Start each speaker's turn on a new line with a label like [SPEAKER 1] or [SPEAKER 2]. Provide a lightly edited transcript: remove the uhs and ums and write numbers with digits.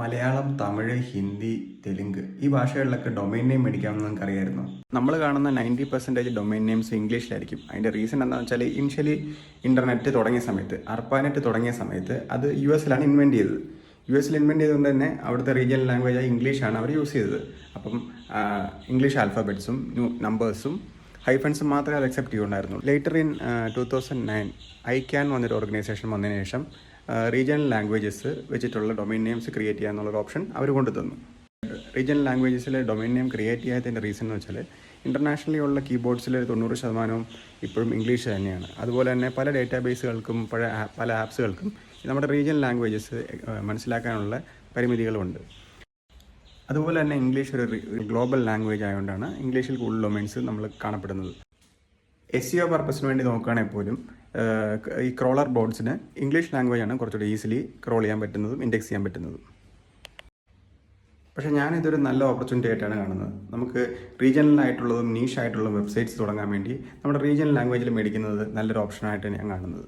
[SPEAKER 1] മലയാളം, തമിഴ്, ഹിന്ദി, തെലുങ്ക് ഈ ഭാഷകളിലൊക്കെ domain name മേടിക്കാമെന്ന് നിങ്ങൾക്ക് അറിയാമായിരുന്നു. നമ്മൾ കാണുന്ന 90% ഡൊമൈൻ നെയിംസ് ഇംഗ്ലീഷിലായിരിക്കും. അതിൻ്റെ റീസൺ എന്താണെന്ന് വെച്ചാൽ ഇനിഷ്യലി ഇൻ്റർനെറ്റ് തുടങ്ങിയ സമയത്ത്, അർപ്പാനെറ്റ് തുടങ്ങിയ സമയത്ത് അത് US ഇൻവെൻറ്റ് ചെയ്തത്. US ഇൻവെൻറ്റ് ചെയ്തുകൊണ്ട് തന്നെ അവിടുത്തെ റീജിയണൽ ലാംഗ്വേജായ ഇംഗ്ലീഷാണ് അവർ യൂസ് ചെയ്തത്. അപ്പം ഇംഗ്ലീഷ് ആൽഫബറ്റ്സും നമ്പേഴ്സും ഹൈഫൻസും മാത്രമേ അത് അക്സെപ്റ്റ് ചെയ്യുന്നുണ്ടായിരുന്നു. ലേറ്റർ ഇൻ 2009 ICANN എന്ന് പറഞ്ഞൊരു ഓർഗനൈസേഷൻ വന്നതിന് ശേഷം റീജിയണൽ ലാംഗ്വേജസ് വെച്ചിട്ടുള്ള ഡൊമൈൻ നെയിംസ് ക്രിയേറ്റ് ചെയ്യുക എന്നുള്ളൊരു ഓപ്ഷൻ അവർ കൊണ്ടു തന്നു. റീജിയണൽ ലാംഗ്വേജസിൽ ഡൊമൈൻ നെയിം ക്രിയേറ്റ് ചെയ്യാത്തതിൻ്റെ റീസൺ എന്ന് വെച്ചാൽ ഇൻ്റർനാഷണലി ഉള്ള കീബോർഡ്സിൽ 90% ഇപ്പോഴും ഇംഗ്ലീഷ് തന്നെയാണ്. അതുപോലെ തന്നെ പല ഡേറ്റാബേസുകൾക്കും പല ആപ്സുകൾക്കും നമ്മുടെ റീജിയണൽ ലാംഗ്വേജസ് മനസ്സിലാക്കാനുള്ള പരിമിതികളുമുണ്ട്. അതുപോലെ തന്നെ ഇംഗ്ലീഷ് ഒരു ഗ്ലോബൽ ലാംഗ്വേജ് ആയതുകൊണ്ടാണ് ഇംഗ്ലീഷിൽ കൂടുതൽ ഡൊമൈൻസ് നമ്മൾ കാണപ്പെടുന്നത്. SEO പർപ്പസിന് വേണ്ടി നോക്കുകയാണെങ്കിൽ പോലും ഈ ക്രോളർ ബോർഡ്സിന് ഇംഗ്ലീഷ് ലാംഗ്വേജാണ് കുറച്ചുകൂടി ഈസിലി ക്രോൾ ചെയ്യാൻ പറ്റുന്നതും ഇൻഡെക്സ് ചെയ്യാൻ പറ്റുന്നതും. പക്ഷേ ഞാനിതൊരു നല്ല ഓപ്പർച്യൂണിറ്റി ആയിട്ടാണ് കാണുന്നത്. നമുക്ക് റീജിയണൽ ആയിട്ടുള്ളതും നീഷ് ആയിട്ടുള്ള വെബ്സൈറ്റ്സ് തുടങ്ങാൻ വേണ്ടി നമ്മുടെ റീജിയണൽ ലാംഗ്വേജിൽ മേടിക്കുന്നത് നല്ലൊരു ഓപ്ഷനായിട്ടാണ് ഞാൻ കാണുന്നത്.